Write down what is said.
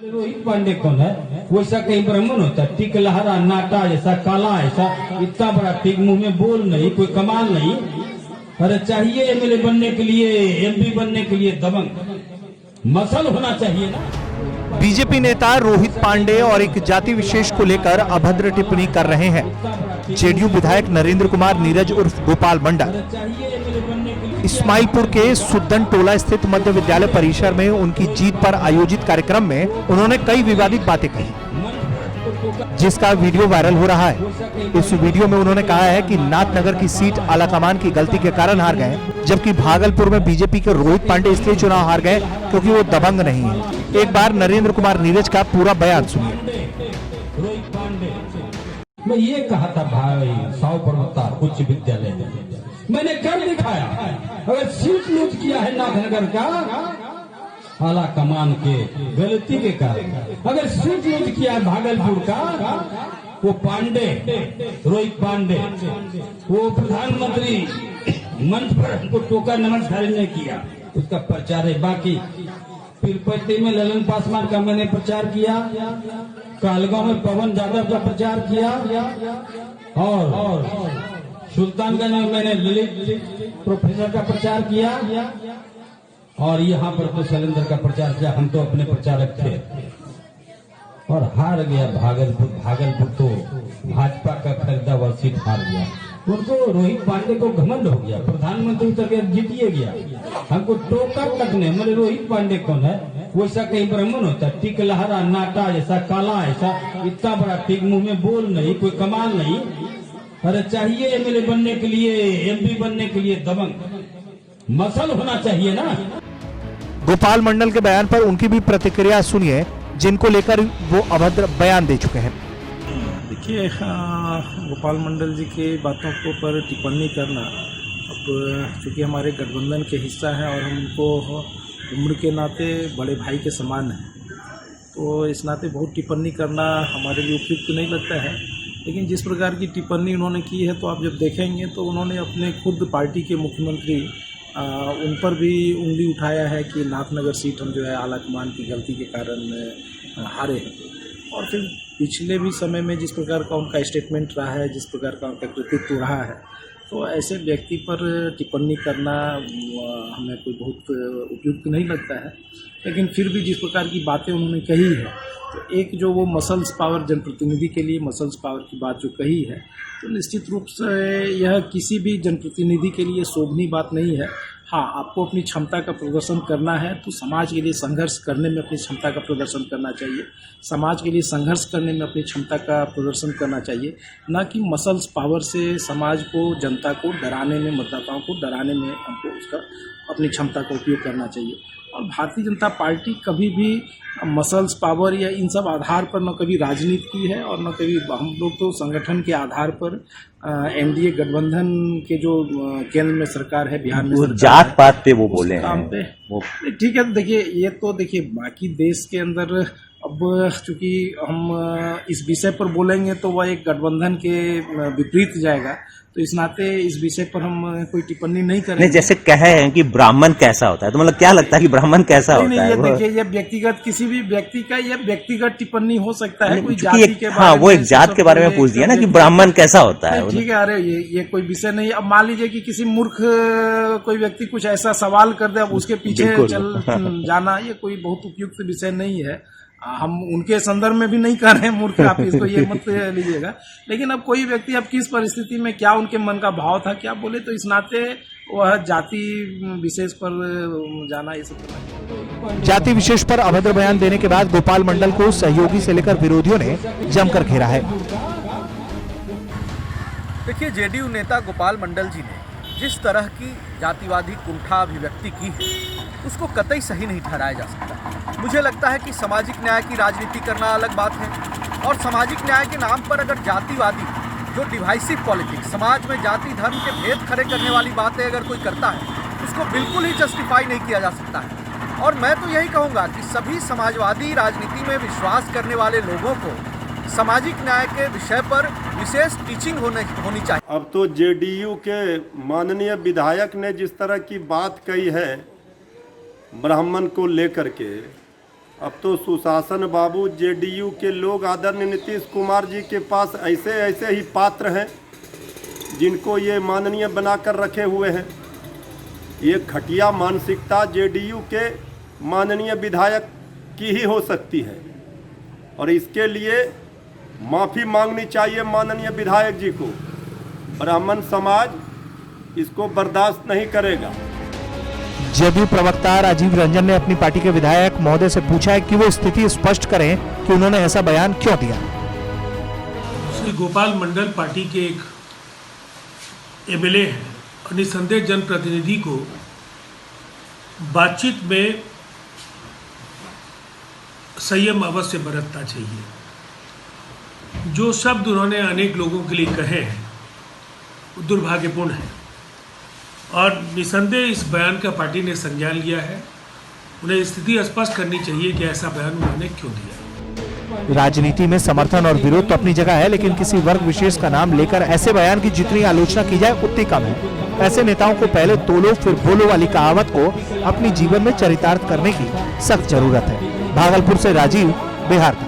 रोहित पांडे कौन है? वैसा कहीं ब्राह्मण होता है? टिक लहरा नाटा ऐसा काला ऐसा इतना बड़ा टिक, मुंह में बोल नहीं, कोई कमाल नहीं। अरे चाहिए एमएलए बनने के लिए, एमपी बनने के लिए दबंग मसल होना चाहिए ना। बीजेपी नेता रोहित पांडे और एक जाति विशेष को लेकर अभद्र टिप्पणी कर रहे हैं। जेडीयू विधायक नरेंद्र कुमार नीरज उर्फ गोपाल मंडल इस्माइलपुर के सुद्दन टोला स्थित मध्य विद्यालय परिसर में उनकी जीत पर आयोजित कार्यक्रम में उन्होंने कई विवादित बातें कही, जिसका वीडियो वायरल हो रहा है। इस वीडियो में उन्होंने कहा है कि नाथनगर की सीट आलाकमान की गलती के कारण हार गए, जबकि भागलपुर में बीजेपी के रोहित पांडे इसलिए चुनाव हार गए क्योंकि वो दबंग नहीं है। एक बार नरेंद्र कुमार नीरज का पूरा बयान सुनिए। मैं ये कहा था भाई, 100 पर्वता उच्च विद्यालय में मैंने कर दिखाया। अगर सीट लूट किया है नाथनगर का आला कमान के गलती के कारण, अगर सीट लूट किया है भागलपुर का, वो पांडे रोहित पांडे वो प्रधानमंत्री मंच पर हमको टोका नमस्कार नहीं किया, उसका प्रचार है। बाकी तिरुपति में ललन पासवान का मैंने प्रचार किया, कालगांव में पवन यादव का प्रचार किया, और सुल्तानगंज में मैंने ललित प्रोफेसर का प्रचार किया, और यहाँ पर तो शैलेंद्र का प्रचार किया। हम तो अपने प्रचारक थे और हार गया भागलपुर तो भाजपा का खरीदा हुआ सीट हार गया। उनको रोहित पांडे को घमंड हो गया, प्रधानमंत्री तक जीतिए गया, हमको टोका तक नहीं। मतलब रोहित पांडे कौन है? वैसा कहीं ब्राह्मण होता है? टिक लहरा नाटा ऐसा काला ऐसा इतना बड़ा टिक, मुंह में बोल नहीं, कोई कमाल नहीं। अरे चाहिए एमएलए बनने के लिए, एमपी बनने के लिए दबंग मसल होना चाहिए ना। गोपाल मंडल के बयान पर उनकी भी प्रतिक्रिया सुनिए, जिनको लेकर वो अभद्र बयान दे चुके हैं। देखिए, गोपाल मंडल जी की बातों को पर टिप्पणी करना, अब चूँकि हमारे गठबंधन के हिस्सा है और हम उनको उम्र के नाते बड़े भाई के समान हैं, तो इस नाते बहुत टिप्पणी करना हमारे लिए उपयुक्त नहीं लगता है। लेकिन जिस प्रकार की टिप्पणी उन्होंने की है, तो आप जब देखेंगे तो उन्होंने अपने खुद पार्टी के मुख्यमंत्री उन पर भी उंगली उठाया है कि नाथनगर सीट हम जो है आलाकमान की गलती के कारण हारे हैं। और फिर पिछले भी समय में जिस प्रकार का उनका स्टेटमेंट रहा है, जिस प्रकार का उनका कृतित्व रहा है, तो ऐसे व्यक्ति पर टिप्पणी करना हमें कोई बहुत उपयुक्त नहीं लगता है। लेकिन फिर भी जिस प्रकार की बातें उन्होंने कही है, तो एक जो वो मसल्स पावर, जनप्रतिनिधि के लिए मसल्स पावर की बात जो कही है, तो निश्चित रूप से यह किसी भी जनप्रतिनिधि के लिए शोभनीय बात नहीं है। हाँ, आपको अपनी क्षमता का प्रदर्शन करना है तो समाज के लिए संघर्ष करने में अपनी क्षमता का प्रदर्शन करना चाहिए, समाज के लिए संघर्ष करने में अपनी क्षमता का प्रदर्शन करना चाहिए, ना कि मसल्स पावर से समाज को, जनता को डराने में, मतदाताओं को डराने में हमको उसका अपनी क्षमता का उपयोग करना चाहिए। और भारतीय जनता पार्टी कभी भी मसल्स पावर या इन सब आधार पर न कभी राजनीति की है और न कभी, हम लोग तो संगठन के आधार पर एनडीए गठबंधन के जो केंद्र में सरकार है, बिहार में जात पात पे वो बोले काम पे ठीक है। देखिए, ये तो देखिए बाकी देश के अंदर, अब चूंकि हम इस विषय पर बोलेंगे तो वह एक गठबंधन के विपरीत जाएगा, तो इस नाते इस विषय पर हम कोई टिप्पणी नहीं करेंगे। जैसे कहे हैं कि ब्राह्मण कैसा होता है, तो मतलब क्या लगता है कि ब्राह्मण कैसा होता है? ये देखिए, ये व्यक्तिगत, किसी भी व्यक्ति का ये व्यक्तिगत टिप्पणी हो सकता है, कोई जाति के बारे में। हाँ, वो एक जात के बारे में पूछ दिया ना कि ब्राह्मण कैसा होता है। ठीक है, अरे ये कोई विषय नहीं। अब मान लीजिए कि किसी मूर्ख कोई व्यक्ति कुछ ऐसा सवाल कर दे, अब उसके पीछे चल जाना, ये कोई बहुत उपयुक्त विषय नहीं है। हम उनके संदर्भ में भी नहीं कर रहे हैं मूर्ख, आप इसको ये मत लीजिएगा। लेकिन अब कोई व्यक्ति अब किस परिस्थिति में क्या उनके मन का भाव था, क्या बोले, तो इस नाते वह जाति विशेष पर जाना, ये सब जाति विशेष पर अभद्र बयान देने के बाद गोपाल मंडल को सहयोगी से लेकर विरोधियों ने जमकर घेरा है। देखिए, जेडीयू नेता गोपाल मंडल जी ने जिस तरह की जातिवादी कुंठा अभिव्यक्ति की है, उसको कतई सही नहीं ठहराया जा सकता। मुझे लगता है कि सामाजिक न्याय की राजनीति करना अलग बात है, और सामाजिक न्याय के नाम पर अगर जातिवादी, जो डिवाइसिव पॉलिटिक्स, समाज में जाति धर्म के भेद खड़े करने वाली बातें अगर कोई करता है, उसको बिल्कुल ही जस्टिफाई नहीं किया जा सकता है। और मैं तो यही कहूँगा कि सभी समाजवादी राजनीति में विश्वास करने वाले लोगों को सामाजिक न्याय के विषय पर विशेष टीचिंग होनी चाहिए। अब तो जेडीयू के माननीय विधायक ने जिस तरह की बात कही है ब्राह्मण को लेकर के, अब तो सुशासन बाबू जेडीयू के लोग आदरणीय नीतीश कुमार जी के पास ऐसे ऐसे ही पात्र हैं जिनको ये माननीय बनाकर रखे हुए हैं। ये घटिया मानसिकता जेडीयू के माननीय विधायक की ही हो सकती है और इसके लिए माफ़ी मांगनी चाहिए माननीय विधायक जी को। ब्राह्मण समाज इसको बर्दाश्त नहीं करेगा। जदयू प्रवक्ता राजीव रंजन ने अपनी पार्टी के विधायक महोदय से पूछा है कि वो स्थिति स्पष्ट करें कि उन्होंने ऐसा बयान क्यों दिया। श्री गोपाल मंडल पार्टी के एक एमएलए हैं और निसंदेह जनप्रतिनिधि को बातचीत में संयम अवश्य बरतना चाहिए। जो शब्द उन्होंने अनेक लोगों के लिए कहे हैं वो दुर्भाग्यपूर्ण है और निसंदेह इस बयान का पार्टी ने संज्ञान लिया है। उन्हें स्थिति स्पष्ट करनी चाहिए कि ऐसा बयान उन्होंने क्यों दिया। राजनीति में समर्थन और विरोध तो अपनी जगह है, लेकिन किसी वर्ग विशेष का नाम लेकर ऐसे बयान की जितनी आलोचना की जाए उतनी कम है। ऐसे नेताओं को पहले तोलो फिर बोलो वाली कहावत को अपनी जीवन में चरितार्थ करने की सख्त जरूरत है। भागलपुर से राजीव, बिहार का।